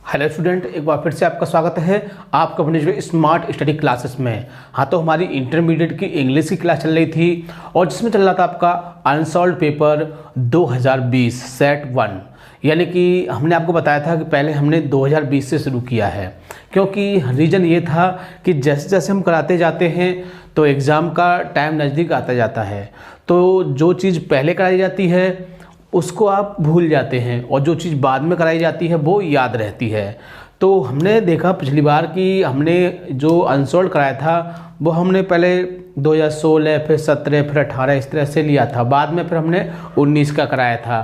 Hello student, एक बार फिर से आपका स्वागत है आपका अपने जो स्मार्ट स्टडी क्लासेस में। हाँ, तो हमारी इंटरमीडिएट की इंग्लिश की क्लास चल रही थी और जिसमें चल रहा था आपका अनसॉल्व पेपर 2020 सेट 1। यानी कि हमने आपको बताया था कि पहले हमने 2020 से शुरू किया है, क्योंकि रीज़न ये था कि जैसे जैसे हम कराते जाते हैं तो एग्ज़ाम का टाइम नज़दीक आता जाता है, तो जो चीज़ पहले कराई जाती है उसको आप भूल जाते हैं और जो चीज़ बाद में कराई जाती है वो याद रहती है। तो हमने देखा पिछली बार कि हमने जो अनसॉल्व कराया था वो हमने पहले 2016 फिर 17 फिर 18 इस तरह से लिया था, बाद में फिर हमने 19 का कराया था।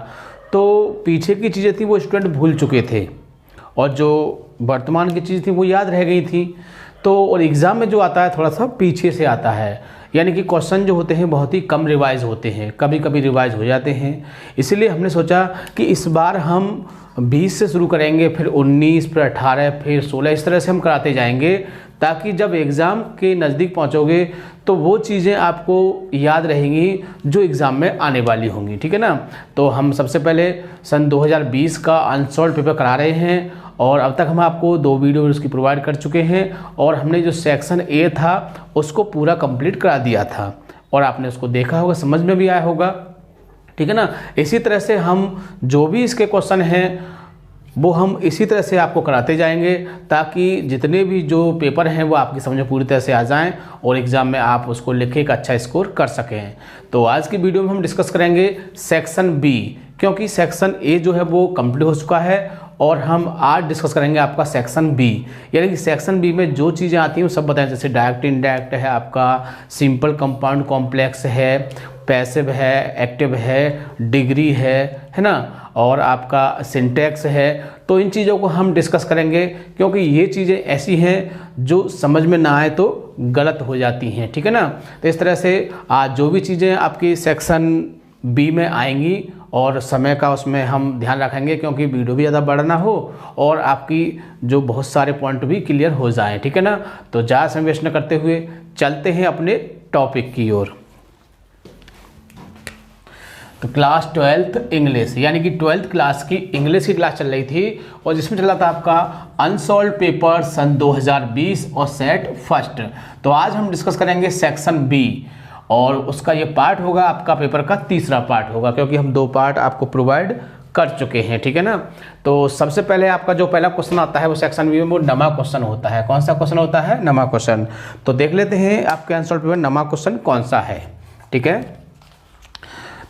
तो पीछे की चीज़ें थी वो स्टूडेंट भूल चुके थे और जो वर्तमान की चीज़ थी वो याद रह गई थी। तो और एग्ज़ाम में जो आता है थोड़ा सा पीछे से आता है, यानी कि क्वेश्चन जो होते हैं बहुत ही कम रिवाइज होते हैं, कभी कभी रिवाइज हो जाते हैं। इसलिए हमने सोचा कि इस बार हम 20 से शुरू करेंगे, फिर 19 फिर 18 फिर 16 इस तरह से हम कराते जाएंगे, ताकि जब एग्ज़ाम के नज़दीक पहुंचोगे तो वो चीज़ें आपको याद रहेंगी जो एग्ज़ाम में आने वाली होंगी। ठीक है ना। तो हम सबसे पहले सन 2020 का अनसॉल्व पेपर करा रहे हैं और अब तक हम आपको 2 वीडियो उसकी प्रोवाइड कर चुके हैं और हमने जो सेक्शन ए था उसको पूरा कंप्लीट करा दिया था और आपने उसको देखा होगा, समझ में भी आया होगा। ठीक है ना। इसी तरह से हम जो भी इसके क्वेश्चन हैं वो हम इसी तरह से आपको कराते जाएंगे, ताकि जितने भी जो पेपर हैं वो आपकी समझ में पूरी तरह से आ जाएं और एग्ज़ाम में आप उसको लिख के एक अच्छा स्कोर कर सकें। तो आज की वीडियो में हम डिस्कस करेंगे सेक्शन बी, क्योंकि सेक्शन ए जो है वो कंप्लीट हो चुका है और हम आज डिस्कस करेंगे आपका सेक्शन बी। यानी कि सेक्शन बी में जो चीज़ें आती हैं वो सब बताएं, जैसे डायरेक्ट इनडायरेक्ट है, आपका सिंपल कंपाउंड कॉम्प्लेक्स है, पैसिव है, एक्टिव है, डिग्री है ना, और आपका सिंटैक्स है। तो इन चीज़ों को हम डिस्कस करेंगे, क्योंकि ये चीज़ें ऐसी हैं जो समझ में ना आए तो गलत हो जाती हैं। ठीक है ना। तो इस तरह से आज जो भी चीज़ें आपकी सेक्शन बी में आएंगी और समय का उसमें हम ध्यान रखेंगे, क्योंकि वीडियो भी ज़्यादा बड़ा ना हो और आपकी जो बहुत सारे पॉइंट भी क्लियर हो जाएं। ठीक है ना। तो ज़्यादा समय वेस्ट न करते हुए चलते हैं अपने टॉपिक की ओर। तो क्लास 12th इंग्लिश, यानी कि 12th क्लास की इंग्लिश की क्लास चल रही थी और जिसमें चल रहा था आपका अनसॉल्व पेपर सन 2020 और सेट फर्स्ट। तो आज हम डिस्कस करेंगे सेक्शन बी और उसका ये पार्ट होगा आपका पेपर का तीसरा पार्ट होगा, क्योंकि हम 2 पार्ट आपको प्रोवाइड कर चुके हैं। ठीक है ना। तो सबसे पहले आपका जो पहला क्वेश्चन आता है वो सेक्शन बी में वो नमा क्वेश्चन होता है। कौन सा क्वेश्चन होता है? नमा क्वेश्चन। तो देख लेते हैं आपके अनसॉल्व पेपर नमा क्वेश्चन कौन सा है। ठीक है।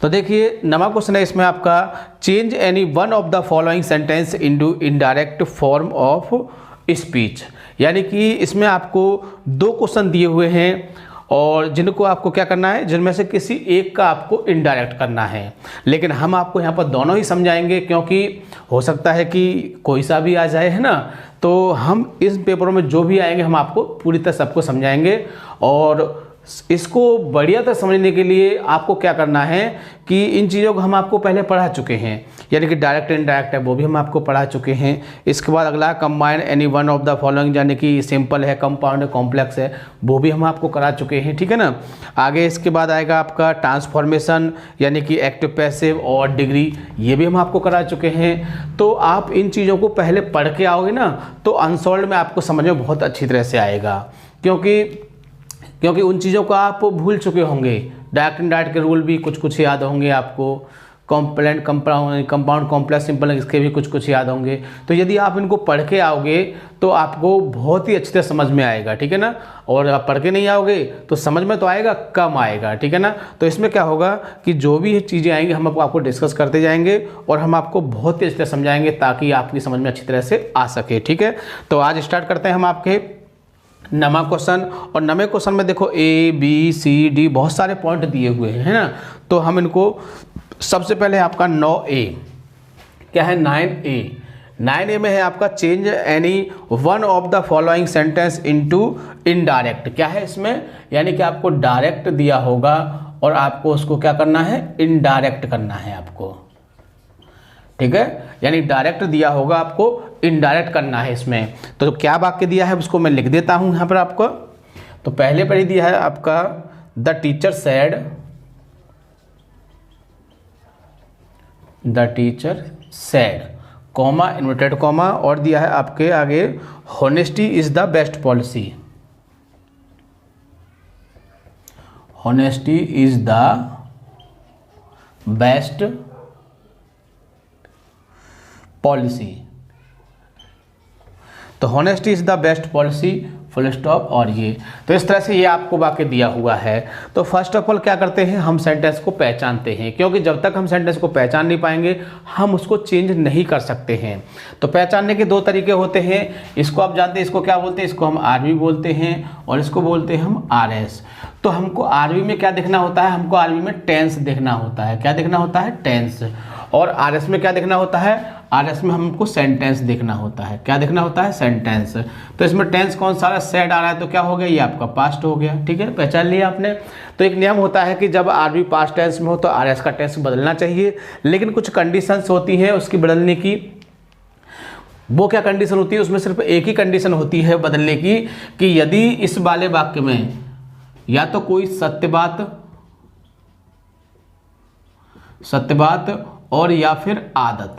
तो देखिए नमा क्वेश्चन है इसमें आपका change any one of the following sentence into indirect form of speech. यानी कि इसमें आपको 2 क्वेश्चन दिए हुए हैं और जिनको आपको क्या करना है, जिनमें से किसी एक का आपको इनडायरेक्ट करना है। लेकिन हम आपको यहाँ पर दोनों ही समझाएंगे, क्योंकि हो सकता है कि कोई सा भी आ जाए, है ना। तो हम इस पेपरों में जो भी आएंगे हम आपको पूरी तरह सबको समझाएंगे और इसको बढ़िया तरह समझने के लिए आपको क्या करना है कि इन चीज़ों को हम आपको पहले पढ़ा चुके हैं, यानी कि डायरेक्ट इनडायरेक्ट है वो भी हम आपको पढ़ा चुके हैं। इसके बाद अगला combine any one of the following, यानी कि सिंपल है, कंपाउंड है, कॉम्प्लेक्स है, वो भी हम आपको करा चुके हैं। ठीक है ना। आगे इसके बाद आएगा आपका ट्रांसफॉर्मेशन, यानी कि एक्टिव पैसिव और डिग्री, ये भी हम आपको करा चुके हैं। तो आप इन चीज़ों को पहले पढ़ के आओगे ना तो अनसॉल्व में आपको समझ में बहुत अच्छी तरह से आएगा, क्योंकि उन चीज़ों को आप भूल चुके होंगे। डायरेक्ट इनडायरेक्ट के रूल भी कुछ कुछ याद होंगे आपको, कंपाउंड कॉम्प्लेक्स सिंपल इसके भी कुछ कुछ याद होंगे। तो यदि आप इनको पढ़ के आओगे तो आपको बहुत ही अच्छी तरह समझ में आएगा। ठीक है ना। और आप पढ़ के नहीं आओगे तो समझ में तो आएगा, कम आएगा। ठीक है ना। तो इसमें क्या होगा कि जो भी चीज़ें आएंगी हम आपको डिस्कस करते जाएंगे और हम आपको बहुत ही अच्छी तरह समझाएंगे, ताकि आपकी समझ में अच्छी तरह से आ सके। ठीक है। तो आज स्टार्ट करते हैं हम आपके नमा क्वेश्चन। और नमे क्वेश्चन में देखो ए बी सी डी बहुत सारे पॉइंट दिए हुए हैं, है ना। तो हम इनको सबसे पहले आपका 9A क्या है, 9A में है आपका change any one of the following sentence into indirect. क्या है इसमें, यानी कि आपको डायरेक्ट दिया होगा और आपको उसको क्या करना है, इनडायरेक्ट करना है आपको। ठीक है। यानी डायरेक्ट दिया होगा, आपको इनडायरेक्ट करना है इसमें। तो क्या वाक्य दिया है उसको मैं लिख देता हूं यहां पर आपको। तो पहले पर ही दिया है आपका the teacher said comma, inverted comma, और दिया है आपके आगे honesty is the best policy. Honesty is the best policy. तो honesty is the best policy, full stop. और ये तो इस तरह से ये आपको वाक्य दिया हुआ है। तो फर्स्ट ऑफ ऑल क्या करते हैं, हम सेंटेंस को पहचानते हैं, क्योंकि जब तक हम सेंटेंस को पहचान नहीं पाएंगे हम उसको चेंज नहीं कर सकते हैं। तो पहचानने के दो तरीके होते हैं, इसको आप जानते हैं, इसको क्या बोलते हैं, इसको हम आरवी बोलते हैं और इसको बोलते हैं हम आरएस। तो हमको आरवी में क्या देखना होता है, हमको आरवी में टेंस देखना होता है। क्या देखना होता है, टेंस। और आरएस में क्या देखना होता है, आरएस में हमको सेंटेंस देखना होता है। क्या देखना होता है, सेंटेंस। तो इसमें टेंस कौन सा सेड आ रहा है, तो क्या हो गया, ये आपका पास्ट हो गया। ठीक है, पहचान लिया आपने। तो एक नियम होता है कि जब आरवी पास्ट टेंस में हो तो आरएस का टेंस बदलना चाहिए, लेकिन कुछ कंडीशंस होती हैं उसकी बदलने की। वो क्या कंडीशन होती है, उसमें सिर्फ एक ही कंडीशन होती है बदलने की, कि यदि इस वाले वाक्य में या तो कोई सत्य बात और या फिर आदत,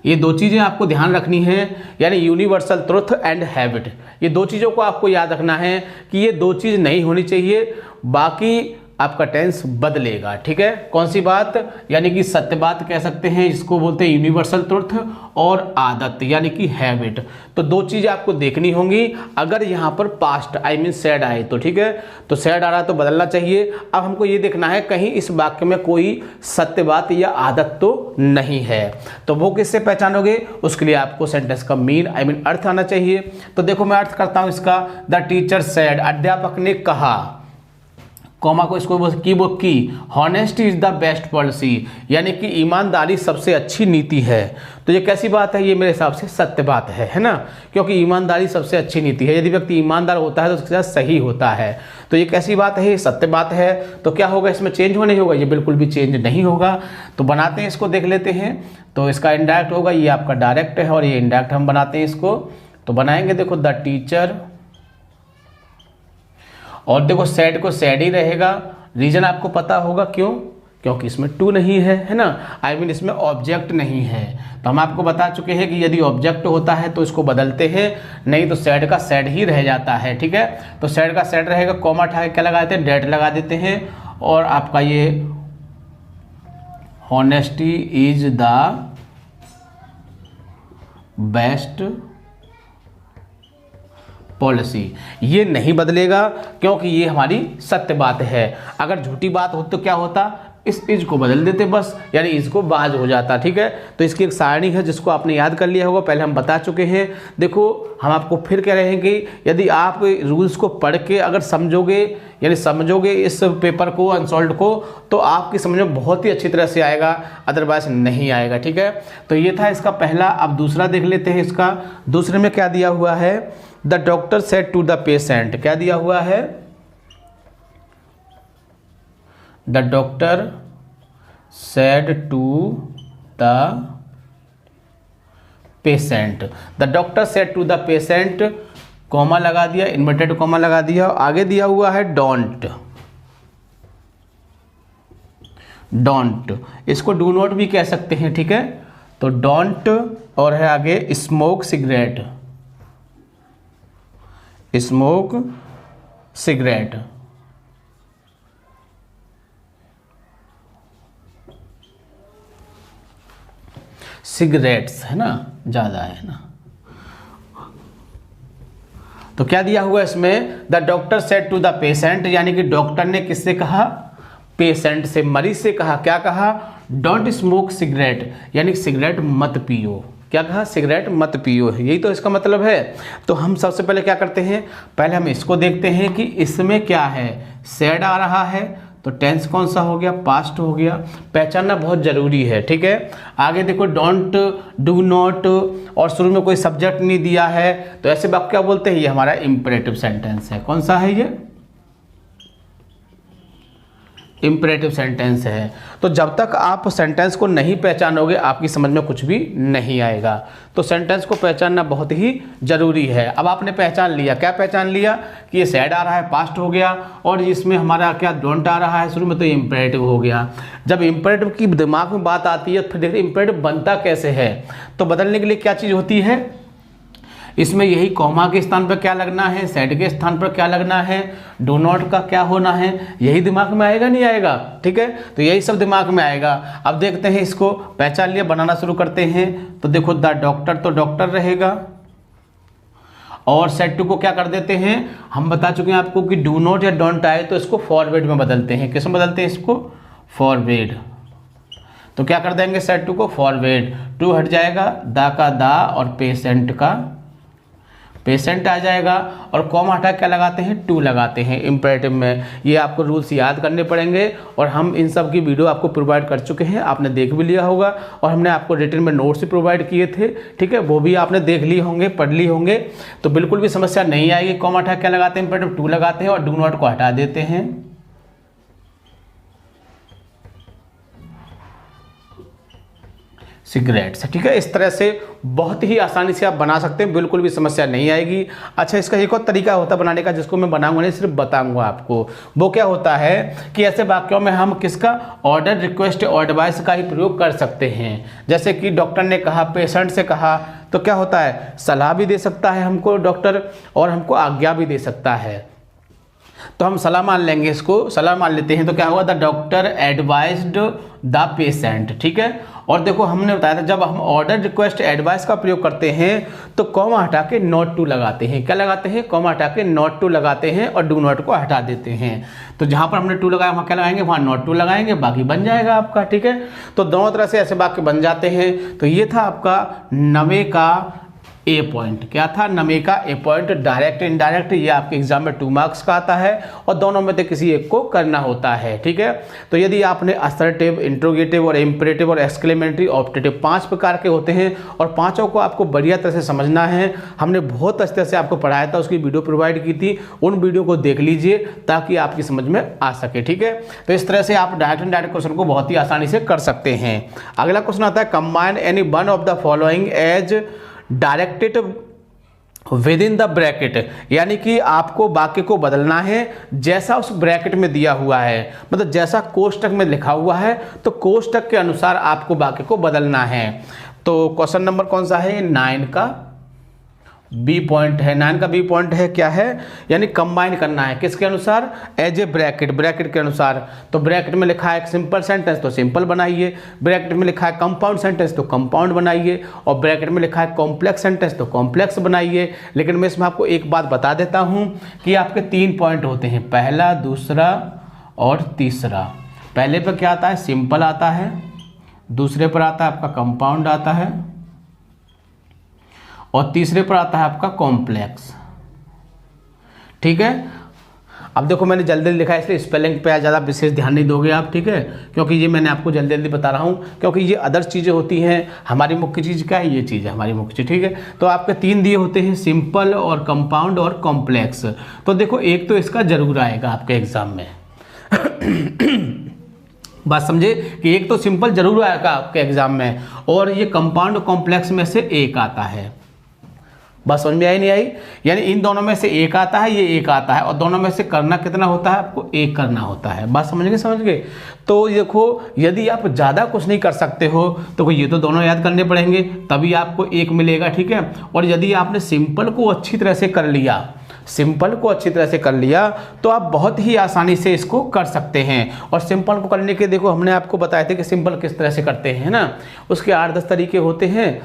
ये दो चीज़ें आपको ध्यान रखनी है, यानी यूनिवर्सल ट्रुथ एंड हैबिट। ये दो चीज़ों को आपको याद रखना है कि ये दो चीज़ नहीं होनी चाहिए, बाकी आपका टेंस बदलेगा। ठीक है, कौन सी बात, यानी कि सत्य बात कह सकते हैं, इसको बोलते हैं यूनिवर्सल ट्रुथ, और आदत यानी कि हैबिट। तो दो चीज़ें आपको देखनी होंगी अगर यहाँ पर पास्ट आई मीन सैड आए तो। ठीक है, तो सैड आ रहा है तो बदलना चाहिए। अब हमको ये देखना है कहीं इस वाक्य में कोई सत्य बात या आदत तो नहीं है। तो वो किससे पहचानोगे, उसके लिए आपको सेंटेंस का मीन आई मीन अर्थ आना चाहिए। तो देखो मैं अर्थ करता हूँ इसका, द टीचर सैड, अध्यापक ने कहा, कॉमा को इसको की honesty is the best policy, यानी कि ईमानदारी सबसे अच्छी नीति है। तो ये कैसी बात है, ये मेरे हिसाब से सत्य बात है ना, क्योंकि ईमानदारी सबसे अच्छी नीति है। यदि व्यक्ति ईमानदार होता है तो उसके साथ सही होता है। तो ये कैसी बात है, ये सत्य बात है। तो क्या होगा, इसमें चेंज हो नहीं होगा, ये बिल्कुल भी चेंज नहीं होगा। तो बनाते हैं इसको, देख लेते हैं। तो इसका इनडायरेक्ट होगा, ये आपका डायरेक्ट है और ये इनडायरेक्ट हम बनाते हैं इसको। तो बनाएंगे, देखो द टीचर, और देखो सैड को सैड ही रहेगा। रीजन आपको पता होगा क्यों, क्योंकि इसमें टू नहीं है ना, आई मीन इसमें ऑब्जेक्ट नहीं है। तो हम आपको बता चुके हैं कि यदि ऑब्जेक्ट होता है तो इसको बदलते हैं, नहीं तो सैड का सैड ही रह जाता है। ठीक है, तो सैड का सैड रहेगा, कॉमा उठा के क्या लगा देते हैं, डेट लगा देते हैं। और आपका ये honesty is the best policy, ये नहीं बदलेगा क्योंकि ये हमारी सत्य बात है। अगर झूठी बात हो तो क्या होता, इस इज को बदल देते बस, यानी इसको बाज हो जाता। ठीक है, तो इसकी एक सारणी है जिसको आपने याद कर लिया होगा, पहले हम बता चुके हैं। देखो हम आपको फिर कह रहे हैं कि यदि आप रूल्स को पढ़ के अगर समझोगे, यानी समझोगे इस पेपर को, अनसॉल्व्ड को, तो आपकी समझ में बहुत ही अच्छी तरह से आएगा, अदरवाइज नहीं आएगा। ठीक है, तो ये था इसका पहला। अब दूसरा देख लेते हैं इसका। दूसरे में क्या दिया हुआ है, the doctor said to the patient, क्या दिया हुआ है, the doctor said to the patient, the doctor said to the patient, comma लगा दिया, इन्वर्टेड कॉमा लगा दिया, आगे दिया हुआ है डोंट, डोंट, इसको डू नॉट भी कह सकते हैं। ठीक है, तो डोंट, और है आगे smoke cigarette, smoke cigarette. Cigarettes है ना, ज़्यादा है ना। तो क्या दिया हुआ इसमें, the doctor said to the patient, यानी कि डॉक्टर ने किससे कहा, पेशेंट से, मरीज से कहा। क्या कहा, डोंट स्मोक सिगरेट, यानी सिगरेट मत पियो। क्या कहा, सिगरेट मत पियो, यही तो इसका मतलब है। तो हम सबसे पहले क्या करते हैं, पहले हम इसको देखते हैं कि इसमें क्या है, सैड आ रहा है तो टेंस कौन सा हो गया, पास्ट हो गया। पहचानना बहुत ज़रूरी है। ठीक है, आगे देखो डोंट, डू नॉट, और शुरू में कोई सब्जेक्ट नहीं दिया है, तो ऐसे वाक्य क्या बोलते हैं, ये हमारा इंपेरेटिव सेंटेंस है। कौन सा है ये, इम्परेटिव सेंटेंस है। तो जब तक आप सेंटेंस को नहीं पहचानोगे आपकी समझ में कुछ भी नहीं आएगा। तो सेंटेंस को पहचानना बहुत ही ज़रूरी है। अब आपने पहचान लिया, क्या पहचान लिया कि ये सैड आ रहा है, पास्ट हो गया, और इसमें हमारा क्या डोंट आ रहा है शुरू में, तो इम्परेटिव हो गया। जब इम्परेटिव की दिमाग में बात आती है फिर देखिए इम्परेटिव बनता कैसे है। तो बदलने के लिए क्या चीज़ होती है, इसमें यही कॉमा के स्थान पर क्या लगना है, सेड के स्थान पर क्या लगना है, डू नॉट का क्या होना है, यही दिमाग में आएगा नहीं आएगा, ठीक है। तो यही सब दिमाग में आएगा। अब देखते हैं, इसको पहचान लिया, बनाना शुरू करते हैं। तो देखो द डॉक्टर, तो डॉक्टर रहेगा, और सेड टू को क्या कर देते हैं, हम बता चुके हैं आपको कि डू नॉट या डोंट आए तो इसको फॉरवर्ड में बदलते हैं। किस में बदलते हैं इसको, फॉरवर्ड। तो क्या कर देंगे, सेड टू को फॉरवर्ड, टू हट जाएगा, दा का दा और पेशेंट का पेशेंट आ जाएगा, और कॉमा हटा क्या लगाते हैं, टू लगाते हैं इम्परेटिव में। ये आपको रूल्स याद करने पड़ेंगे, और हम इन सब की वीडियो आपको प्रोवाइड कर चुके हैं, आपने देख भी लिया होगा, और हमने आपको रिटन में नोट्स भी प्रोवाइड किए थे, ठीक है, वो भी आपने देख लिए होंगे, पढ़ लिए होंगे। तो बिल्कुल भी समस्या नहीं आएगी। कॉमा हटा क्या लगाते हैं, इम्परेटिव टू लगाते हैं, और डू नॉट को हटा देते हैं। सिगरेट्स, ठीक है। इस तरह से बहुत ही आसानी से आप बना सकते हैं, बिल्कुल भी समस्या नहीं आएगी। अच्छा, इसका एक और तरीका होता है बनाने का, जिसको मैं बनाऊंगा नहीं, सिर्फ बताऊंगा आपको। वो क्या होता है कि ऐसे वाक्यों में हम किसका, ऑर्डर, रिक्वेस्ट और एडवाइस का ही प्रयोग कर सकते हैं। जैसे कि डॉक्टर ने कहा, पेशेंट से कहा, तो क्या होता है, सलाह भी दे सकता है हमको डॉक्टर, और हमको आज्ञा भी दे सकता है। तो हम सलाह मान लेंगे, इसको सलाह मान लेते हैं। तो क्या हुआ, the doctor advised the patient, ठीक है। और देखो हमने बताया था जब हम ऑर्डर, रिक्वेस्ट, एडवाइस का प्रयोग करते हैं तो कॉमा हटा के नॉट टू लगाते हैं। क्या लगाते हैं, कॉमा हटा के नॉट टू लगाते हैं, और डू नॉट को हटा देते हैं। तो जहां पर हमने टू लगाया वहां क्या लगाएंगे, वहां नॉट टू लगाएंगे, बाकी बन जाएगा आपका, ठीक है। तो दोनों तरह से ऐसे वाक्य बन जाते हैं। तो ये था आपका 90 का ए पॉइंट। क्या था, 90 का ए पॉइंट, डायरेक्ट इनडायरेक्ट। ये आपके एग्जाम में 2 मार्क्स का आता है, और दोनों में से किसी एक को करना होता है, ठीक है। तो यदि आपने असर्टिव, इंट्रोगेटिव और इम्परेटिव और एक्सक्लेमेटरी, ऑप्टेटिव 5 प्रकार के होते हैं, और पांचों को आपको बढ़िया तरह से समझना है। हमने बहुत अच्छे तरह से आपको पढ़ाया था, उसकी वीडियो प्रोवाइड की थी, उन वीडियो को देख लीजिए ताकि आपकी समझ में आ सके, ठीक है। तो इस तरह से आप डायरेक्ट इनडायरेक्ट क्वेश्चन को बहुत ही आसानी से कर सकते हैं। अगला क्वेश्चन आता है, combine any one of the following as directed within the bracket. यानी कि आपको वाक्य को बदलना है जैसा उस ब्रैकेट में दिया हुआ है, मतलब जैसा कोष्टक में लिखा हुआ है तो कोष्टक के अनुसार आपको वाक्य को बदलना है। तो क्वेश्चन नंबर कौन सा है, 9 का बी पॉइंट है। 9 का बी पॉइंट है, क्या है, यानी कंबाइन करना है किसके अनुसार, एज ए ब्रैकेट, ब्रैकेट के अनुसार। तो ब्रैकेट में लिखा है सिंपल सेंटेंस तो सिंपल बनाइए, ब्रैकेट में लिखा है कंपाउंड सेंटेंस तो कंपाउंड बनाइए, और ब्रैकेट में लिखा है कॉम्प्लेक्स सेंटेंस तो कॉम्प्लेक्स बनाइए। लेकिन मैं इसमें आपको एक बात बता देता हूं कि आपके 3 पॉइंट होते हैं, पहला, दूसरा और तीसरा। पहले पर क्या आता है, सिंपल आता है, दूसरे पर आता है आपका कंपाउंड आता है, और तीसरे पर आता है आपका कॉम्प्लेक्स, ठीक है। अब देखो मैंने जल्दी जल्दी लिखा है इसलिए स्पेलिंग पे ज़्यादा विशेष ध्यान नहीं दोगे आप, ठीक है, क्योंकि ये मैंने आपको जल्दी जल्दी बता रहा हूँ, क्योंकि ये अदर्स चीज़ें होती हैं, हमारी मुख्य चीज़ क्या है, ये चीज़ है हमारी मुख्य चीज़, ठीक है। तो आपके 3 दिए होते हैं, सिंपल और कंपाउंड और कॉम्प्लेक्स। तो देखो एक तो इसका जरूर आएगा आपके एग्जाम में बात समझे कि एक तो सिंपल जरूर आएगा आपके एग्जाम में, और ये कंपाउंड कॉम्प्लेक्स में से एक आता है। बस समझ में आई नहीं आई, यानी इन दोनों में से एक आता है, ये एक आता है, और दोनों में से करना कितना होता है, आपको एक करना होता है। बात समझ गए। तो देखो यदि आप ज़्यादा कुछ नहीं कर सकते हो तो ये तो दोनों याद करने पड़ेंगे, तभी आपको एक मिलेगा, ठीक है। और यदि आपने सिंपल को अच्छी तरह से कर लिया, सिंपल को अच्छी तरह से कर लिया तो आप बहुत ही आसानी से इसको कर सकते हैं। और सिंपल को करने के देखो हमने आपको बताया था कि सिंपल किस तरह से करते हैं ना, उसके 8-10 तरीके होते हैं,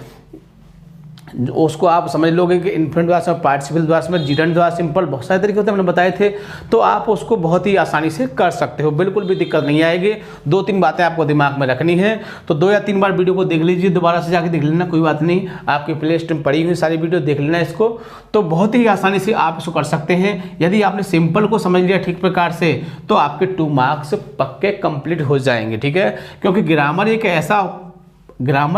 उसको आप समझ लोगे कि इन्फिनिट द्वारा, पार्टिसिपल द्वारा, जीरेंट द्वारा, सिंपल, बहुत सारे तरीके होते हैं, हमने बताए थे। तो आप उसको बहुत ही आसानी से कर सकते हो, बिल्कुल भी दिक्कत नहीं आएगी। 2-3 बातें आपको दिमाग में रखनी है, तो 2 या 3 बार वीडियो को देख लीजिए, दोबारा से जाके देख लेना, कोई बात नहीं, आपकी प्ले लिस्ट में पड़ी हुई सारी वीडियो देख लेना इसको, तो बहुत ही आसानी से आप इसको कर सकते हैं। यदि आपने सिंपल को समझ लिया ठीक प्रकार से तो आपके 2 मार्क्स पक्के कंप्लीट हो जाएंगे, ठीक है। क्योंकि ग्रामर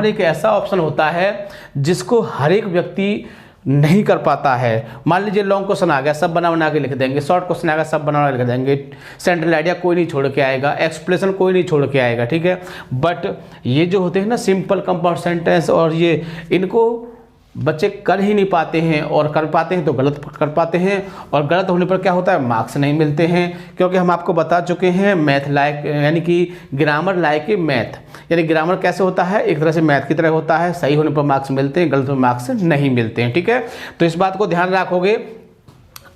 एक ऐसा ऑप्शन होता है जिसको हर एक व्यक्ति नहीं कर पाता है। मान लीजिए लॉन्ग क्वेश्चन आ गया, सब बना बना के लिख देंगे, शॉर्ट क्वेश्चन आ गया, सब बना बना के लिख देंगे, सेंट्रल आइडिया कोई नहीं छोड़ के आएगा, एक्सप्लेनेशन कोई नहीं छोड़ के आएगा, ठीक है। बट ये जो होते हैं ना सिंपल कंपाउंड सेंटेंस, और ये इनको बच्चे कर ही नहीं पाते हैं, और कर पाते हैं तो गलत कर पाते हैं, और गलत होने पर क्या होता है, मार्क्स नहीं मिलते हैं। क्योंकि हम आपको बता चुके हैं मैथ लायक यानी कि ग्रामर लायक मैथ, यानी ग्रामर कैसे होता है, एक तरह से मैथ की तरह होता है, सही होने पर मार्क्स मिलते हैं, गलत होने पर मार्क्स नहीं मिलते हैं, ठीक है। तो इस बात को ध्यान रखोगे।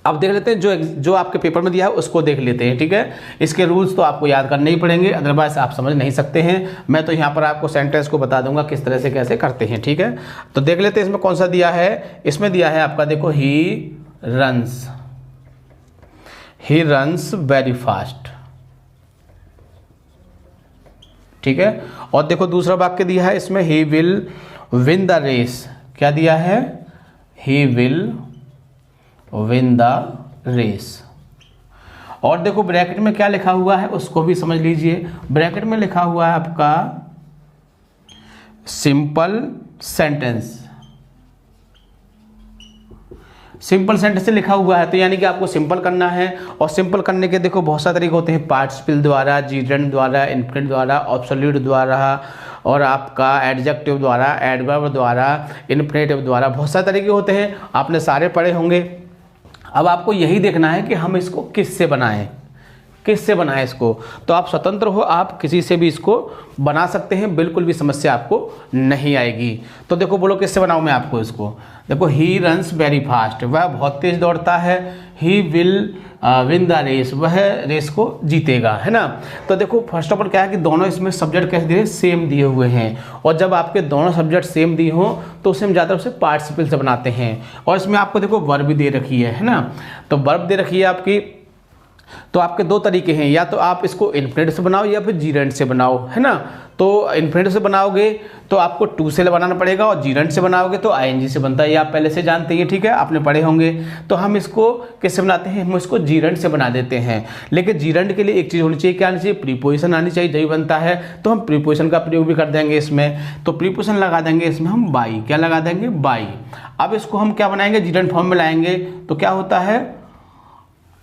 अब देख लेते हैं जो आपके पेपर में दिया है उसको देख लेते हैं, ठीक है। इसके रूल्स तो आपको याद करने ही पड़ेंगे, अदरवाइज आप समझ नहीं सकते हैं। मैं तो यहाँ पर आपको सेंटेंस को बता दूंगा किस तरह से कैसे करते हैं, ठीक है। तो देख लेते हैं इसमें कौन सा दिया है। इसमें दिया है आपका, देखो, ही रन्स वेरी फास्ट, ठीक है। और देखो दूसरा वाक्य दिया है इसमें, he will win the race. क्या दिया है, he will win the race. और देखो ब्रैकेट में क्या लिखा हुआ है उसको भी समझ लीजिए। ब्रैकेट में लिखा हुआ है आपका सिंपल सेंटेंस, सिंपल सेंटेंस से लिखा हुआ है, तो यानी कि आपको सिंपल करना है। और सिंपल करने के देखो बहुत सारे तरीके होते हैं, पार्टिसिपल द्वारा, जीरेंड द्वारा, इन्फिनिट द्वारा, ऑब्सोल्यूट द्वारा, और आपका एडजेक्टिव द्वारा, एडवर्ब द्वारा, इन्फिनेटिव द्वारा, बहुत सारे तरीके होते हैं, आपने सारे पढ़े होंगे। अब आपको यही देखना है कि हम इसको किससे बनाएं, किससे बनाएं इसको। तो आप स्वतंत्र हो, आप किसी से भी इसको बना सकते हैं, बिल्कुल भी समस्या आपको नहीं आएगी। तो देखो बोलो किससे बनाऊं मैं आपको इसको। देखो, ही रन्स वेरी फास्ट, वह बहुत तेज दौड़ता है। He will win the race, वह रेस को जीतेगा, है ना। तो देखो फर्स्ट ऑफ ऑल क्या है कि दोनों इसमें सब्जेक्ट कैसे दिए, सेम दिए हुए हैं। और जब आपके दोनों सब्जेक्ट सेम दिए हों तो उसे हम ज़्यादातर उसे पार्टिसिपल से बनाते हैं। और इसमें आपको देखो वर्ब भी दे रखी है ना। तो वर्ब दे रखी है आपकी, तो आपके दो तरीके हैं, या तो आप इसको इन्फिनिट से बनाओ या फिर जीरेंट से बनाओ, है ना। तो इन्फिनिट से बनाओगे तो आपको टू से बनाना पड़ेगा, और जीरेंट से बनाओगे तो आईएनजी से बनता है, ये आप पहले से जानते हैं, ठीक है, आपने पढ़े होंगे। तो हम इसको किससे बनाते हैं, हम इसको जीरेंट से बना देते हैं। लेकिन जीरेंट के लिए एक चीज़ होनी चाहिए, क्या आनी चाहिए, प्रीपोजिशन आनी चाहिए, जब बनता है तो हम प्रीपोजिशन का प्रयोग भी कर देंगे इसमें। तो प्रीपोजिशन लगा देंगे इसमें हम बाई, क्या लगा देंगे, बाई। अब इसको हम क्या बनाएंगे, जीरेंट फॉर्म में लाएंगे तो क्या होता है,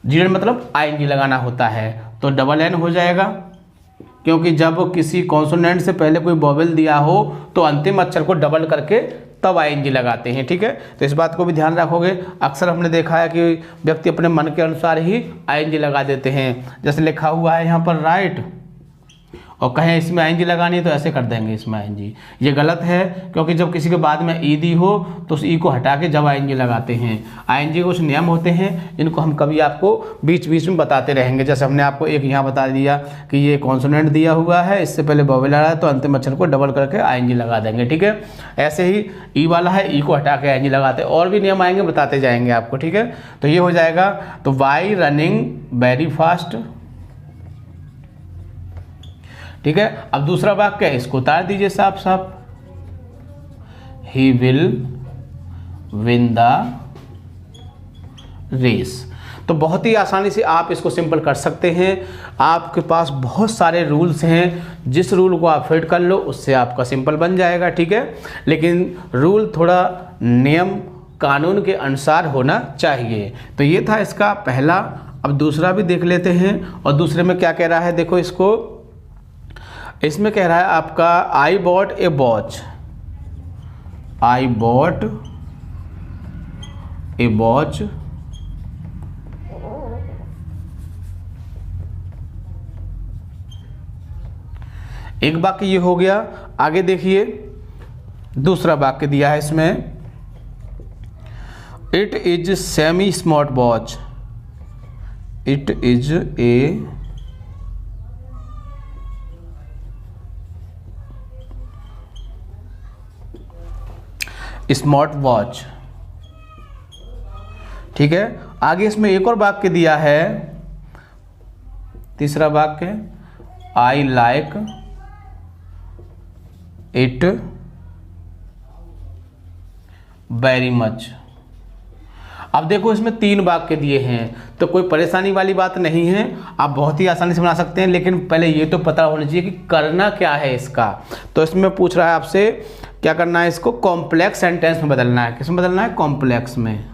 जीरेंट मतलब आईएनजी लगाना होता है, तो डबल एन हो जाएगा। क्योंकि जब किसी कॉन्सोनेंट से पहले कोई वोवेल दिया हो तो अंतिम अक्षर को डबल करके तब आईएनजी लगाते हैं, ठीक है। तो इस बात को भी ध्यान रखोगे। अक्सर हमने देखा है कि व्यक्ति अपने मन के अनुसार ही आईएनजी लगा देते हैं। जैसे लिखा हुआ है यहाँ पर राइट, और कहें इसमें आईएनजी लगानी है तो ऐसे कर देंगे इसमें आईएनजी। ये गलत है, क्योंकि जब किसी के बाद में ई दी हो तो उस ई को हटा के जब आईएनजी लगाते हैं। आईएनजी के कुछ नियम होते हैं, इनको हम कभी आपको बीच बीच में बताते रहेंगे। जैसे हमने आपको एक यहाँ बता दिया कि ये कॉन्सोनेंट दिया हुआ है, इससे पहले वोवेल आ रहा है तो अंतिम अक्षर को डबल करके आईएनजी लगा देंगे, ठीक है। ऐसे ही ई वाला है, ई को हटा के आईएनजी लगाते हैं। और भी नियम आएंगे, बताते जाएंगे आपको, ठीक है। तो ये हो जाएगा। तो वाई रनिंग वेरी फास्ट, ठीक है। अब दूसरा वाक्य है, इसको उतार दीजिए साफ साफ, he will win the race. तो बहुत ही आसानी से आप इसको सिंपल कर सकते हैं। आपके पास बहुत सारे रूल्स हैं, जिस रूल को आप फिट कर लो उससे आपका सिंपल बन जाएगा, ठीक है। लेकिन रूल थोड़ा नियम कानून के अनुसार होना चाहिए। तो ये था इसका पहला। अब दूसरा भी देख लेते हैं। और दूसरे में क्या कह रहा है, देखो इसको, इसमें कह रहा है आपका I bought A watch, I bought A watch एक वाक्य ये हो गया। आगे देखिए दूसरा वाक्य दिया है इसमें, it is semi smart watch, it is a smart watch, ठीक है। आगे इसमें एक और वाक्य दिया है, तीसरा वाक्य, I like it very much. अब देखो इसमें 3 वाक्य दिए हैं, तो कोई परेशानी वाली बात नहीं है, आप बहुत ही आसानी से बना सकते हैं। लेकिन पहले ये तो पता होना चाहिए कि करना क्या है इसका। तो इसमें पूछ रहा है आपसे, क्या करना है, इसको कॉम्प्लेक्स सेंटेंस में बदलना है। किसमें बदलना है, कॉम्प्लेक्स में।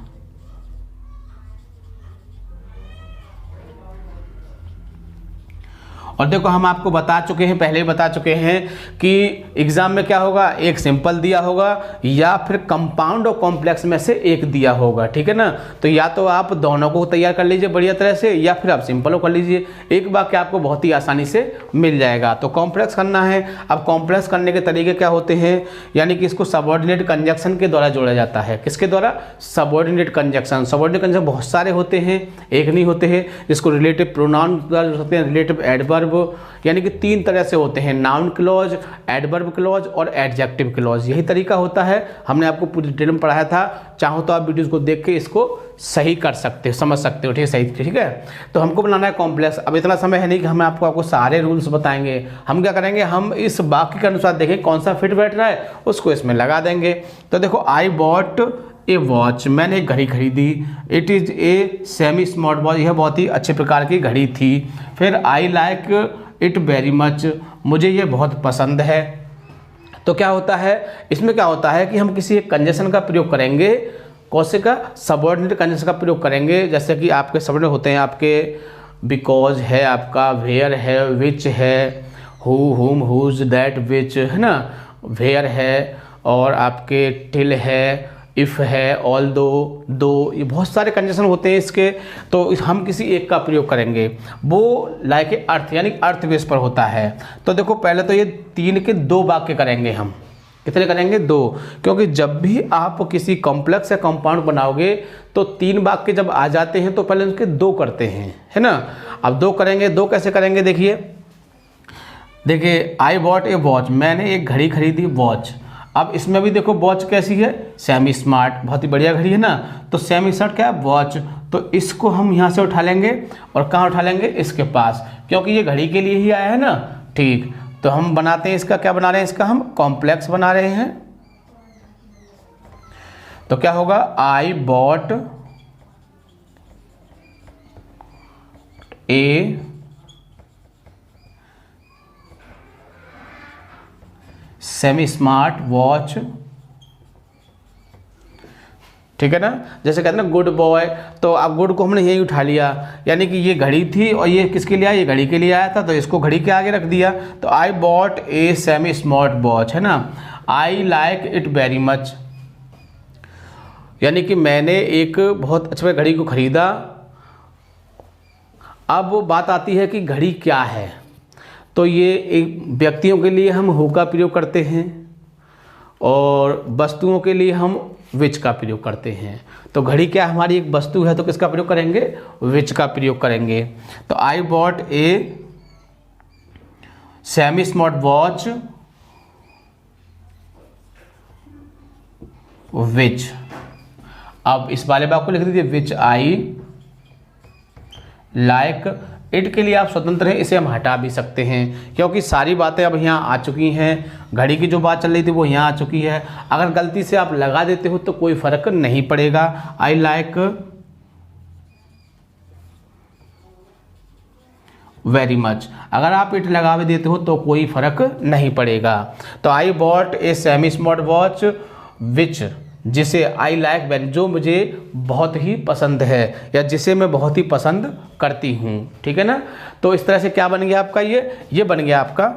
और देखो हम आपको बता चुके हैं, पहले ही बता चुके हैं कि एग्जाम में क्या होगा, एक सिंपल दिया होगा या फिर कंपाउंड और कॉम्प्लेक्स में से एक दिया होगा, ठीक है ना। तो या तो आप दोनों को तैयार कर लीजिए बढ़िया तरह से, या फिर आप सिंपल को कर लीजिए, एक वाक्य आपको बहुत ही आसानी से मिल जाएगा। तो कॉम्प्लेक्स करना है। अब कॉम्प्लेक्स करने के तरीके क्या होते हैं, यानी कि इसको सबऑर्डिनेट कंजक्शन के द्वारा जोड़ा जाता है। किसके द्वारा, सबऑर्डिनेट कंजक्शन। सबऑर्डिनेट कंजक्शन बहुत सारे होते हैं, एक नहीं होते हैं। जिसको रिलेटिव प्रोनाउन द्वारा जोड़ सकते हैं, रिलेटिव एडवर्ब, यानी कि 3 तरह से होते हैं, नाउन क्लॉज, एडवर्ब क्लॉज और एडजेक्टिव क्लॉज। यही तरीका होता है, हमने आपको पूरी डिटेल में पढ़ाया था। चाहो तो आप वीडियोस को देख के इसको सही कर सकते हो, समझ सकते हो, ठीक है, सही, ठीक है। तो हमको बनाना है कॉम्प्लेक्स। अब इतना समय है नहीं कि हम आपको सारे रूल्स बताएंगे। हम क्या करेंगे, हम इस वाक्य के अनुसार देखें कौन सा फिट बैठ रहा है, उसको इसमें लगा देंगे। तो देखो, आई बॉट ए वॉच, मैंने एक घड़ी खरीदी। It is a semi smart watch, यह बहुत ही अच्छे प्रकार की घड़ी थी। फिर I like it very much, मुझे ये बहुत पसंद है। तो क्या होता है इसमें, क्या होता है कि हम किसी एक कंजक्शन का प्रयोग करेंगे, कौन का, सबऑर्डिनेट कंजक्शन का प्रयोग करेंगे। जैसे कि आपके सबऑर्डिनेट होते हैं, आपके बिकॉज है, आपका वेयर है, विच है, हु, हुम, हुज, दैट, विच, है ना, वेयर है, और आपके टिल है, इफ़ है, ऑल दो, ये बहुत सारे कंजक्शन होते हैं इसके। तो हम किसी एक का प्रयोग करेंगे, वो लाइक अर्थ, यानी अर्थ बेस पर होता है। तो देखो, पहले तो ये 3 के 2 वाक्य करेंगे हम। कितने करेंगे, 2, क्योंकि जब भी आप किसी कॉम्प्लेक्स या कंपाउंड बनाओगे तो 3 वाक्य जब आ जाते हैं तो पहले उनके 2 करते हैं, है ना। अब 2 करेंगे, 2 कैसे करेंगे, देखिए, आई बॉट ए वॉच, मैंने एक घड़ी खरीदी, वॉच। अब इसमें भी देखो, वॉच कैसी है, सेमी स्मार्ट, बहुत ही बढ़िया घड़ी है ना। तो सेमी स्मार्ट क्या है, वॉच। तो इसको हम यहाँ से उठा लेंगे, और कहाँ उठा लेंगे, इसके पास, क्योंकि ये घड़ी के लिए ही आया है ना। ठीक, तो हम बनाते हैं इसका, क्या बना रहे हैं, इसका हम कॉम्प्लेक्स बना रहे हैं। तो क्या होगा, I bought a semi smart watch, ठीक है ना। जैसे कहते हैं ना गुड बॉय, तो अब गुड को हमने यही उठा लिया, यानी कि ये घड़ी थी और ये किसके लिए आया, ये घड़ी के लिए आया था, तो इसको घड़ी के आगे रख दिया। तो I bought a semi smart watch, है ना। I like it very much, यानी कि मैंने एक बहुत अच्छे घड़ी को खरीदा। अब बात आती है कि घड़ी क्या है। तो ये एक व्यक्तियों के लिए हम हु का प्रयोग करते हैं, और वस्तुओं के लिए हम विच का प्रयोग करते हैं। तो घड़ी क्या हमारी एक वस्तु है, तो किसका प्रयोग करेंगे, विच का प्रयोग करेंगे। तो I bought a semi smart watch which. अब इस वाले बात को लिख दीजिए, विच आई लाइक इट के लिए आप स्वतंत्र हैं, इसे हम हटा भी सकते हैं, क्योंकि सारी बातें अब यहाँ आ चुकी हैं। घड़ी की जो बात चल रही थी वो यहाँ आ चुकी है। अगर गलती से आप लगा देते हो तो कोई फर्क नहीं पड़ेगा। आई लाइक वेरी मच, अगर आप इट लगा भी देते हो तो कोई फर्क नहीं पड़ेगा। तो I bought a semi smart watch which, जिसे आई लाइक वेरी, जो मुझे बहुत ही पसंद है, या जिसे मैं बहुत ही पसंद करती हूँ, ठीक है ना। तो इस तरह से क्या बन गया आपका, ये बन गया आपका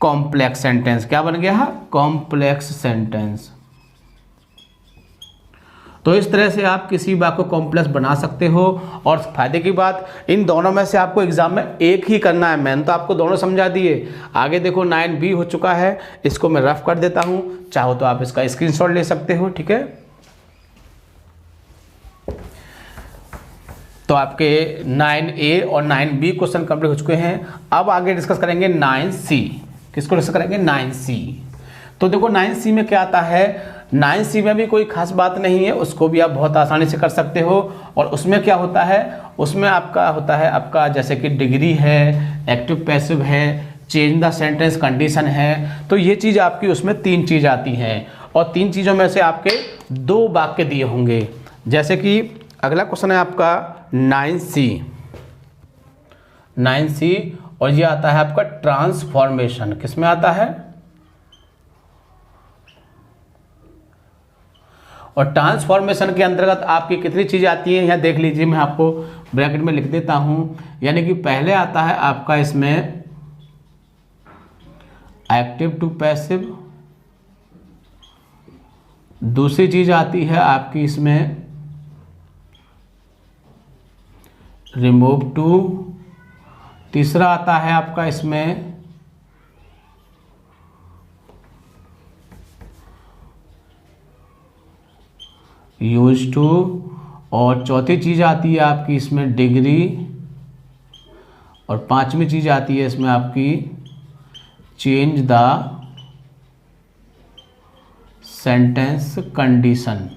कॉम्प्लेक्स सेंटेंस। क्या बन गया, कॉम्प्लेक्स सेंटेंस। तो इस तरह से आप किसी बात को कॉम्प्लेक्स बना सकते हो। और फायदे की बात, इन दोनों में से आपको एग्जाम में एक ही करना है। मैंने तो आपको दोनों समझा दिए। आगे देखो 9B हो चुका है, इसको मैं रफ कर देता हूँ, चाहो तो आप इसका स्क्रीनशॉट ले सकते हो, ठीक है। तो आपके 9A और 9B क्वेश्चन कंप्लीट हो चुके हैं। अब आगे डिस्कस करेंगे 9C। किसको डिस्कस करेंगे, 9C। तो देखो 9C में क्या आता है, 9C में भी कोई खास बात नहीं है, उसको भी आप बहुत आसानी से कर सकते हो। और उसमें क्या होता है, उसमें आपका होता है आपका जैसे कि डिग्री है, एक्टिव पैसिव है, चेंज द सेंटेंस कंडीशन है। तो ये चीज़ आपकी उसमें 3 चीज़ आती हैं, और 3 चीज़ों में से आपके 2 वाक्य दिए होंगे। जैसे कि अगला क्वेश्चन है आपका 9C, और ये आता है आपका ट्रांसफॉर्मेशन। किस में आता है, और ट्रांसफॉर्मेशन के अंतर्गत आपकी कितनी चीज़ें आती हैं यहाँ देख लीजिए, मैं आपको ब्रैकेट में लिख देता हूँ। यानी कि पहले आता है आपका इसमें एक्टिव टू पैसिव, दूसरी चीज़ आती है आपकी इसमें रिमूव टू, तीसरा आता है आपका इसमें यूज टू, और चौथी चीज़ आती है आपकी इसमें डिग्री, और पांचवी चीज़ आती है इसमें आपकी चेंज द सेंटेंस कंडीशन।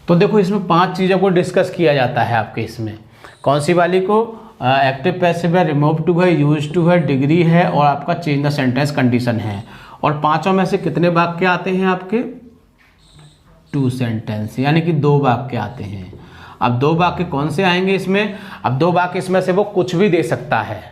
तो देखो इसमें 5 चीज़ों को डिस्कस किया जाता है आपके इसमें। कौन सी वाली को? एक्टिव पैसिव है, रिमूव टू है, यूज टू है, डिग्री है और आपका चेंज द सेंटेंस कंडीशन है। और पांचों में से कितने वाक्य आते हैं आपके? 2 सेंटेंस, यानी कि 2 वाक्य आते हैं। अब 2 वाक्य कौन से आएंगे इसमें? अब 2 वाक्य इसमें से वो कुछ भी दे सकता है।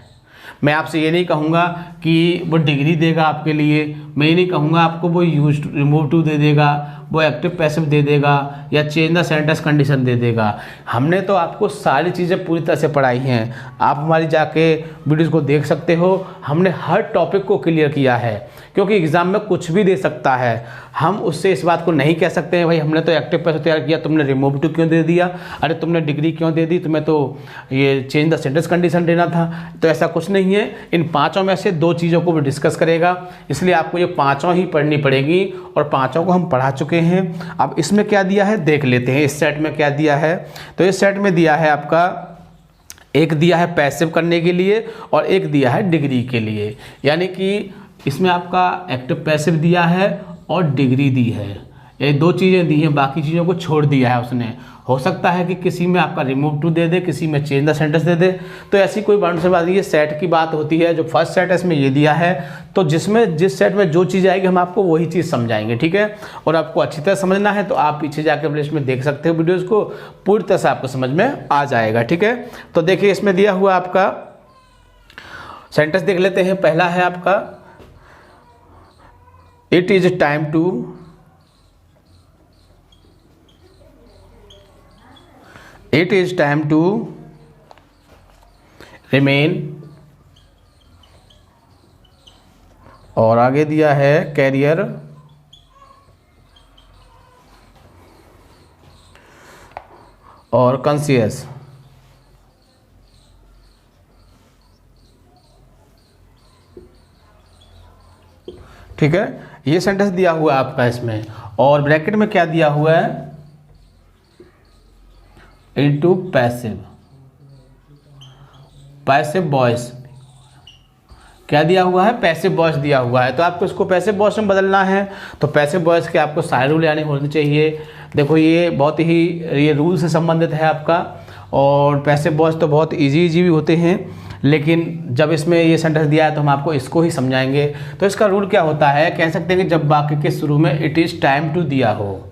मैं आपसे ये नहीं कहूँगा कि वो डिग्री देगा आपके लिए, मैं ये नहीं कहूँगा आपको वो यूज रिमूव टू दे देगा, वो एक्टिव पैसिव दे देगा या चेंज द सेंटेंस कंडीशन दे देगा। हमने तो आपको सारी चीज़ें पूरी तरह से पढ़ाई हैं, आप हमारी जाके वीडियोज़ को देख सकते हो। हमने हर टॉपिक को क्लियर किया है, क्योंकि एग्ज़ाम में कुछ भी दे सकता है। हम उससे इस बात को नहीं कह सकते हैं भाई हमने तो एक्टिव पैसिव तैयार किया, तुमने रिमूव टू क्यों दे दिया, अरे तुमने डिग्री क्यों दे दी, तुम्हें तो ये चेंज द सेंटेंस कंडीशन देना था। तो ऐसा कुछ नहीं है। इन पाँचों में से 2 चीज़ों को भी डिस्कस करेगा, इसलिए आपको ये पाँचों ही पढ़नी पड़ेगी और पाँचों को हम पढ़ा चुके हैं। अब इसमें क्या दिया है देख लेते हैं। इस सेट में क्या दिया है? तो इस सेट में दिया है आपका, एक दिया है पैसिव करने के लिए और एक दिया है डिग्री के लिए। यानी कि इसमें आपका एक्टिव पैसिव दिया है और डिग्री दी है, ये 2 चीज़ें दी हैं, बाकी चीज़ों को छोड़ दिया है उसने। हो सकता है कि किसी में आपका रिमूव टू दे दे, किसी में चेंज द सेंटेंस दे दे, तो ऐसी कोई बात नहीं। ये सेट की बात होती है। जो फर्स्ट सेट है इसमें ये दिया है, तो जिस सेट में जो चीज़ आएगी हम आपको वही चीज़ समझाएंगे, ठीक है। और आपको अच्छी तरह समझना है तो आप पीछे जाकर प्लेलिस्ट में देख सकते हो वीडियोज़ को, पूरी तरह से आपको समझ में आ जाएगा, ठीक है। तो देखिए इसमें दिया हुआ आपका सेंटेंस देख लेते हैं। पहला है आपका it is time to, it is time to remain, और आगे दिया है कैरियर और कॉन्शियस। ठीक है, ये सेंटेंस दिया हुआ है आपका इसमें, और ब्रैकेट में क्या दिया हुआ है? इनटू पैसिव, पैसिव वॉइस क्या दिया हुआ है? पैसिव वॉइस दिया हुआ है। तो आपको इसको पैसिव वॉइस में बदलना है, तो पैसिव वॉइस के आपको सारे रूल यानी होने चाहिए। देखो ये बहुत ही ये रूल से संबंधित है आपका, और पैसिव वॉइस तो बहुत इजी भी होते हैं, लेकिन जब इसमें ये सेंटेंस दिया है तो हम आपको इसको ही समझाएंगे। तो इसका रूल क्या होता है? कह सकते हैं कि जब वाक्य के शुरू में इट इज़ टाइम टू दिया हो,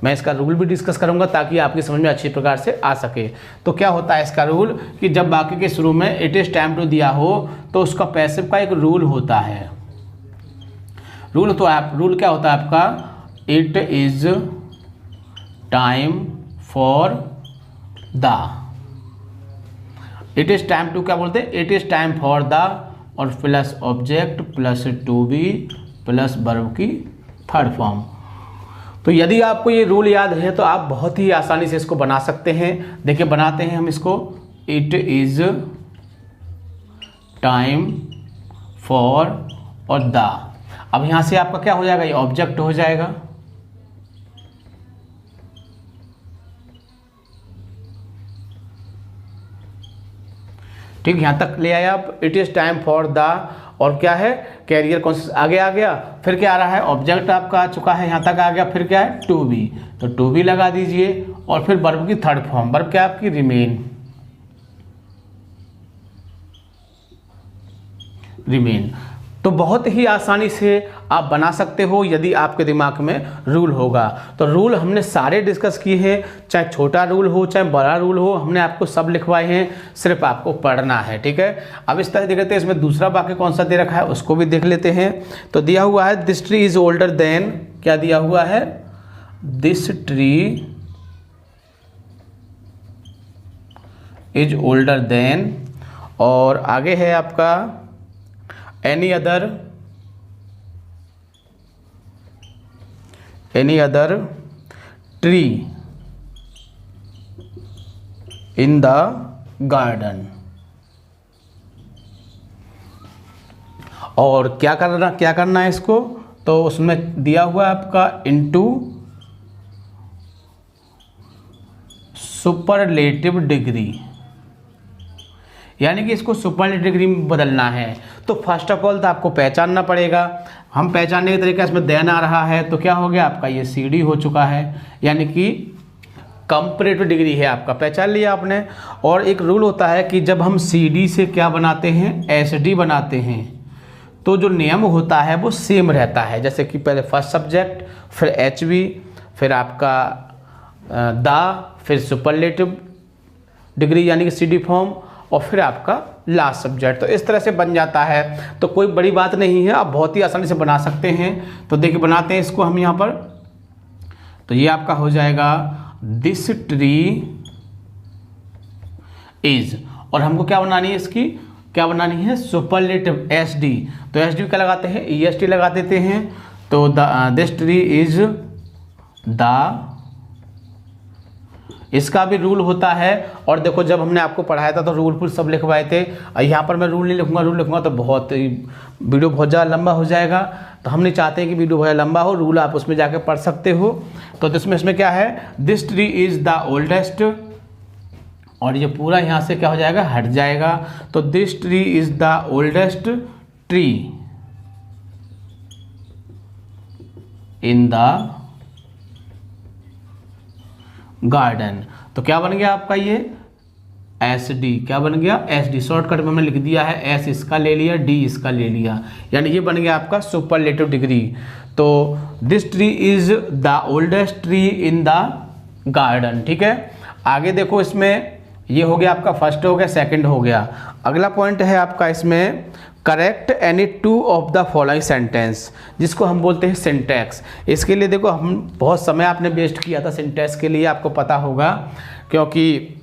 मैं इसका रूल भी डिस्कस करूंगा ताकि आपकी समझ में अच्छी प्रकार से आ सके। तो क्या होता है इसका रूल कि जब वाक्य के शुरू में इट इज़ टाइम टू दिया हो तो उसका पैसिव का एक रूल होता है। रूल क्या होता है आपका? It is time for the, it is time to क्या बोलते हैं? It is time for the, और plus object plus to be plus verb की थर्ड फॉर्म। तो यदि आपको ये रूल याद है तो आप बहुत ही आसानी से इसको बना सकते हैं। देखिए बनाते हैं हम इसको। इट इज टाइम फॉर और द, अब यहां से आपका क्या हो जाएगा? ये ऑब्जेक्ट हो जाएगा, ठीक, यहां तक ले आए आप। It is time for the, और क्या है? कैरियर कॉन्शियस आगे आ गया। फिर क्या आ रहा है? ऑब्जेक्ट आपका आ चुका है, यहां तक आ गया। फिर क्या है? टू बी, तो टू बी लगा दीजिए, और फिर वर्ब की थर्ड फॉर्म, वर्ब क्या आपकी? Remain, remain. तो बहुत ही आसानी से आप बना सकते हो यदि आपके दिमाग में रूल होगा। तो रूल हमने सारे डिस्कस किए हैं, चाहे छोटा रूल हो चाहे बड़ा रूल हो, हमने आपको सब लिखवाए हैं, सिर्फ आपको पढ़ना है, ठीक है। अब इस तरह देख लेते हैं, इसमें दूसरा वाक्य कौन सा दे रखा है उसको भी देख लेते हैं। तो दिया हुआ है this tree is older than, क्या दिया हुआ है, this tree is older than, और आगे है आपका any other tree in the garden. और क्या करना है इसको, तो उसमें दिया हुआ है आपका इनटू सुपरलेटिव डिग्री, यानी कि इसको सुपरलेटिव डिग्री में बदलना है। तो फर्स्ट ऑफ ऑल तो आपको पहचानना पड़ेगा। हम पहचानने के तरीके इसमें देन आ रहा है, तो क्या हो गया आपका, ये CD हो चुका है, यानी कि कंपैरेटिव डिग्री है आपका, पहचान लिया आपने। और एक रूल होता है कि जब हम CD से क्या बनाते हैं, SD बनाते हैं, तो जो नियम होता है वो सेम रहता है। जैसे कि पहले फर्स्ट सब्जेक्ट, फिर HV, फिर आपका फिर सुपरलेटिव डिग्री यानी कि CD फॉर्म, और फिर आपका लास्ट सब्जेक्ट। तो इस तरह से बन जाता है, तो कोई बड़ी बात नहीं है, आप बहुत ही आसानी से बना सकते हैं। तो देखिए बनाते हैं इसको हम यहाँ पर। तो ये आपका हो जाएगा दिस ट्री इज, और हमको क्या बनानी है, इसकी क्या बनानी है, सुपरलेटिव SD। तो SD क्या लगाते हैं, EST लगा देते हैं। तो दिस ट्री इज द, इसका भी रूल होता है। और देखो जब हमने आपको पढ़ाया था तो रूल फुल सब लिखवाए थे। यहाँ पर मैं रूल नहीं लिखूंगा, रूल लिखूंगा तो वीडियो बहुत ज़्यादा लंबा हो जाएगा। तो हम नहीं चाहते हैं कि वीडियो बहुत लंबा हो, रूल आप उसमें जाके पढ़ सकते हो। तो इसमें क्या है, this tree is the oldest, और ये पूरा यहाँ से क्या हो जाएगा, हट जाएगा। तो this tree is the oldest tree in the garden. तो क्या बन गया आपका ये SD, क्या बन गया SD, शॉर्टकट में हमने लिख दिया है, S इसका ले लिया, D इसका ले लिया, यानी ये बन गया आपका सुपरलेटिव डिग्री। तो this tree is the oldest tree in the garden. ठीक है, आगे देखो इसमें ये हो गया आपका फर्स्ट हो गया, सेकंड हो गया। अगला पॉइंट है आपका इसमें, correct any 2 of the following sentence, जिसको हम बोलते हैं सिंटैक्स। इसके लिए देखो हम बहुत समय आपने वेस्ट किया था सिंटैक्स के लिए, आपको पता होगा, क्योंकि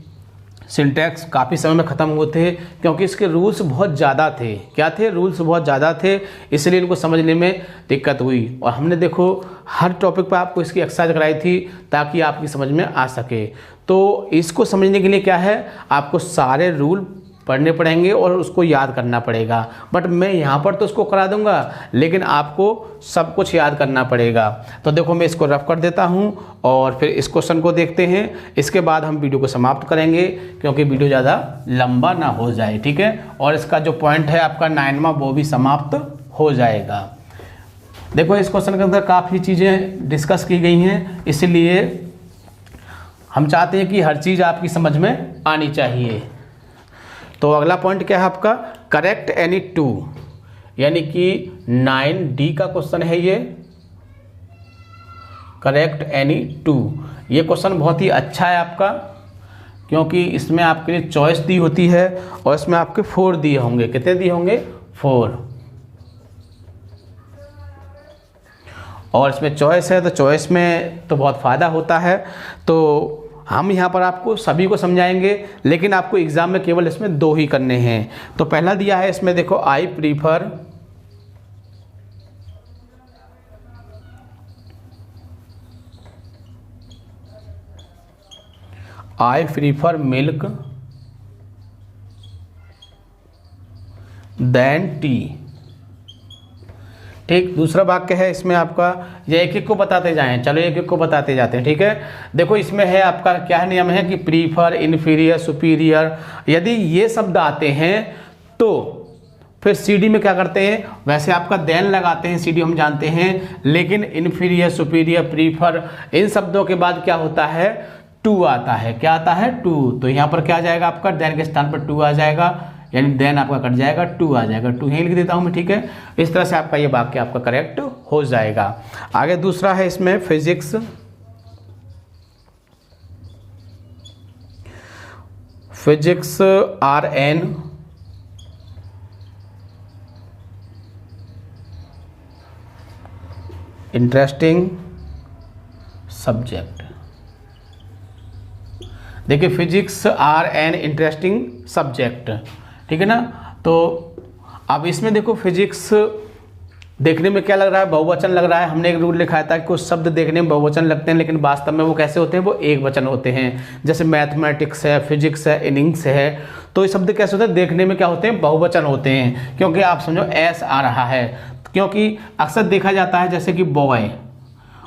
सिंटैक्स काफ़ी समय में ख़त्म हुए थे, क्योंकि इसके रूल्स बहुत ज़्यादा थे। क्या थे, रूल्स बहुत ज़्यादा थे, इसलिए इनको समझने में दिक्कत हुई। और हमने देखो हर टॉपिक पर आपको इसकी एक्सरसाइज कराई थी ताकि आपकी समझ में आ सके। तो इसको समझने के लिए क्या है, आपको सारे रूल पढ़ने पड़ेंगे और उसको याद करना पड़ेगा। बट मैं यहाँ पर तो उसको करा दूंगा, लेकिन आपको सब कुछ याद करना पड़ेगा। तो देखो मैं इसको रफ कर देता हूँ और फिर इस क्वेश्चन को देखते हैं। इसके बाद हम वीडियो को समाप्त करेंगे, क्योंकि वीडियो ज़्यादा लंबा ना हो जाए। ठीक है, और इसका जो पॉइंट है आपका 9वां, वो भी समाप्त हो जाएगा। देखो इस क्वेश्चन के अंदर काफ़ी चीज़ें डिस्कस की गई हैं, इसलिए हम चाहते हैं कि हर चीज़ आपकी समझ में आनी चाहिए। तो अगला पॉइंट क्या है आपका, करेक्ट एनी 2, यानी कि 9D का क्वेश्चन है ये, करेक्ट एनी 2। ये क्वेश्चन बहुत ही अच्छा है आपका, क्योंकि इसमें आपके लिए चॉइस दी होती है और इसमें आपके 4 दिए होंगे। कितने दिए होंगे, 4। और इसमें चॉइस है, तो चॉइस में तो बहुत फ़ायदा होता है। तो हम यहाँ पर आपको सभी को समझाएंगे, लेकिन आपको एग्ज़ाम में केवल इसमें 2 ही करने हैं। तो पहला दिया है इसमें देखो, I prefer milk than tea. ठीक, दूसरा वाक्य है इसमें आपका, ये एक एक को बताते जाएं, चलो एक एक को बताते जाते हैं। ठीक है, देखो इसमें है आपका क्या नियम है कि प्रीफर, इन्फीरियर, सुपीरियर, यदि ये शब्द आते हैं तो फिर CD में क्या करते हैं, वैसे आपका देन लगाते हैं, CD हम जानते हैं, लेकिन इन्फीरियर, सुपीरियर, प्रीफर, इन शब्दों के बाद क्या होता है, टू आता है। क्या आता है, टू। तो यहाँ पर क्या आ जाएगा आपका, देन के स्थान पर टू आ जाएगा, यानी देन आपका कट जाएगा, टू आ जाएगा, टू यहीं लिख देता हूँ मैं। ठीक है, इस तरह से आपका ये वाक्य आपका करेक्ट हो जाएगा। आगे दूसरा है इसमें फिजिक्स, RN इंटरेस्टिंग सब्जेक्ट। देखिए physics R N interesting subject, ठीक है ना। तो अब इसमें देखो फिजिक्स देखने में क्या लग रहा है, बहुवचन लग रहा है। हमने एक रूल लिखा था कि कुछ शब्द देखने में बहुवचन लगते हैं लेकिन वास्तव में वो कैसे होते हैं, वो एक वचन होते हैं। जैसे मैथमेटिक्स है, फिजिक्स है, इनिंग्स है, तो ये शब्द कैसे होते हैं, देखने में क्या होते हैं, बहुवचन होते हैं। क्योंकि आप समझो एस आ रहा है, क्योंकि अक्सर देखा जाता है जैसे कि बॉय,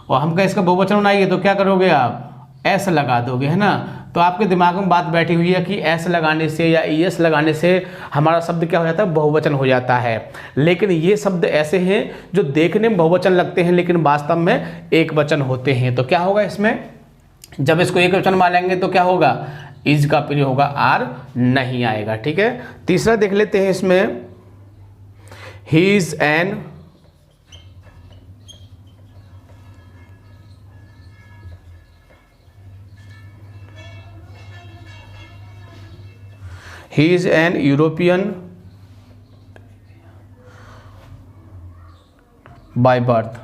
और हम इसका बहुवचन बनाइए तो क्या करोगे आप, एस लगा दोगे, है ना। तो आपके दिमाग में बात बैठी हुई है कि एस लगाने से या ईएस लगाने से हमारा शब्द क्या हो जाता है, बहुवचन हो जाता है। लेकिन ये शब्द ऐसे हैं जो देखने में बहुवचन लगते हैं लेकिन वास्तव में एक वचन होते हैं। तो क्या होगा इसमें, जब इसको एक वचन मानेंगे तो क्या होगा, इज का प्रयोग होगा, आर नहीं आएगा, ठीक है। तीसरा देख लेते हैं इसमें, he is an He is an European by birth।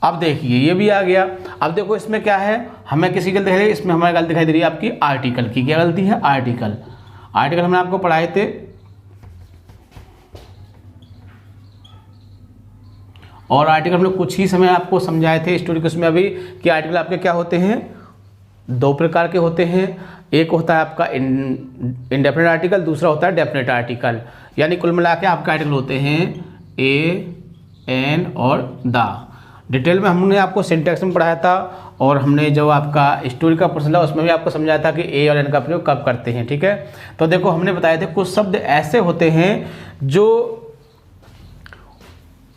अब देखिए ये भी आ गया। अब देखो इसमें क्या है, हमें किसी गलती दिखाई, इसमें हमें गलती दिखाई दे रही है आपकी आर्टिकल की। क्या गलती है, आर्टिकल। आर्टिकल हमने आपको पढ़ाए थे, और आर्टिकल हमने कुछ ही समय आपको समझाए थे स्टोरी के उसमें अभी, कि आर्टिकल आपके क्या होते हैं, दो प्रकार के होते हैं। एक होता है आपका इंडेफिनिट आर्टिकल, दूसरा होता है डेफिनेट आर्टिकल। यानी कुल मिला के आपके आर्टिकल होते हैं ए, एन और द। डिटेल में हमने आपको सिंटैक्स में पढ़ाया था, और हमने जो आपका स्टोरी का पोर्शन था उसमें भी आपको समझाया था कि ए और एन का प्रयोग कब करते हैं, ठीक है। तो देखो हमने बताए थे कुछ शब्द ऐसे होते हैं जो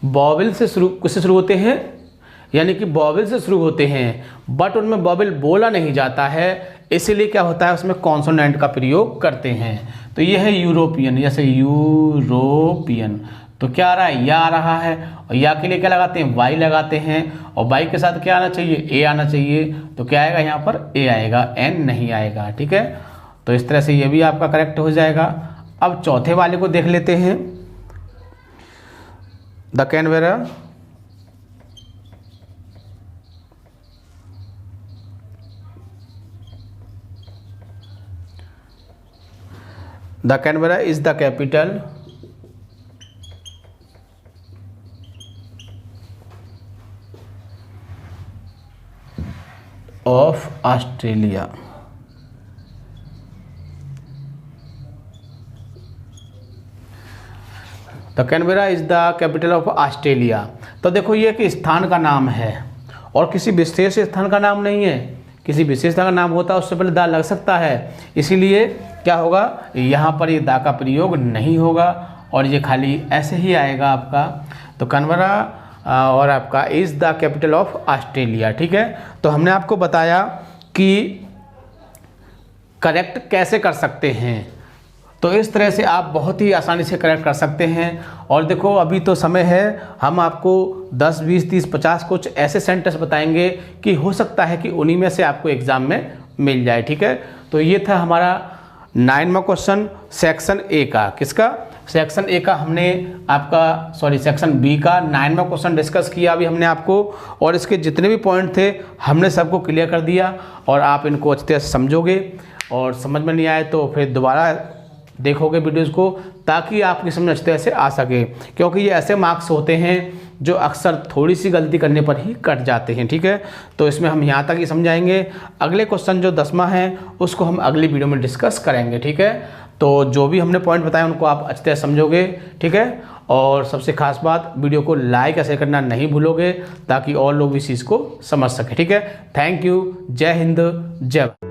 वॉवेल से शुरू होते हैं, यानी कि वॉवेल से शुरू होते हैं, बट उनमें वॉवेल बोला नहीं जाता है, इसीलिए क्या होता है उसमें कॉन्सोनेंट का प्रयोग करते हैं। तो ये है यूरोपियन, जैसे यूरोपियन, तो क्या आ रहा है, या आ रहा है, और या के लिए क्या लगाते हैं, वाई लगाते हैं, और वाई के साथ क्या आना चाहिए, ए आना चाहिए। तो क्या आएगा यहाँ पर, ए आएगा, एन नहीं आएगा, ठीक है। तो इस तरह से ये भी आपका करेक्ट हो जाएगा। अब चौथे वाले को देख लेते हैं, the Canberra The Canberra is the capital of Australia। The Canberra is the capital of Australia. तो देखो ये कि स्थान का नाम है और किसी विशेष स्थान का नाम नहीं है। किसी विशेष स्थान का नाम होता है उससे पहले दा लग सकता है, इसीलिए क्या होगा, यहाँ पर ये दा का प्रयोग नहीं होगा और ये खाली ऐसे ही आएगा आपका। तो कैनबेरा और आपका is the capital of Australia, ठीक है। तो हमने आपको बताया कि करेक्ट कैसे कर सकते हैं, तो इस तरह से आप बहुत ही आसानी से करेक्ट कर सकते हैं। और देखो अभी तो समय है, हम आपको 10, 20, 30, 50 कुछ ऐसे सेंटेंस बताएंगे कि हो सकता है कि उन्हीं में से आपको एग्ज़ाम में मिल जाए, ठीक है। तो ये था हमारा 9वां क्वेश्चन सेक्शन ए का। किसका, सेक्शन ए का हमने आपका सेक्शन बी का 9वां क्वेश्चन डिस्कस किया अभी हमने आपको, और इसके जितने भी पॉइंट थे हमने सबको क्लियर कर दिया और आप इनको अच्छे तरह से समझोगे। और समझ में नहीं आए तो फिर दोबारा देखोगे वीडियोस को, ताकि आपकी समझ अच्छी तरह से आ सके, क्योंकि ये ऐसे मार्क्स होते हैं जो अक्सर थोड़ी सी गलती करने पर ही कट जाते हैं, ठीक है। तो इसमें हम यहाँ तक ही समझाएंगे। अगले क्वेश्चन जो 10वां है उसको हम अगली वीडियो में डिस्कस करेंगे, ठीक है। तो जो भी हमने पॉइंट बताए उनको आप अच्छी तरह समझोगे, ठीक है। और सबसे खास बात, वीडियो को लाइक या शेयर करना नहीं भूलोगे ताकि और लोग इस चीज़ को समझ सके, ठीक है। थैंक यू, जय हिंद, जय भारत।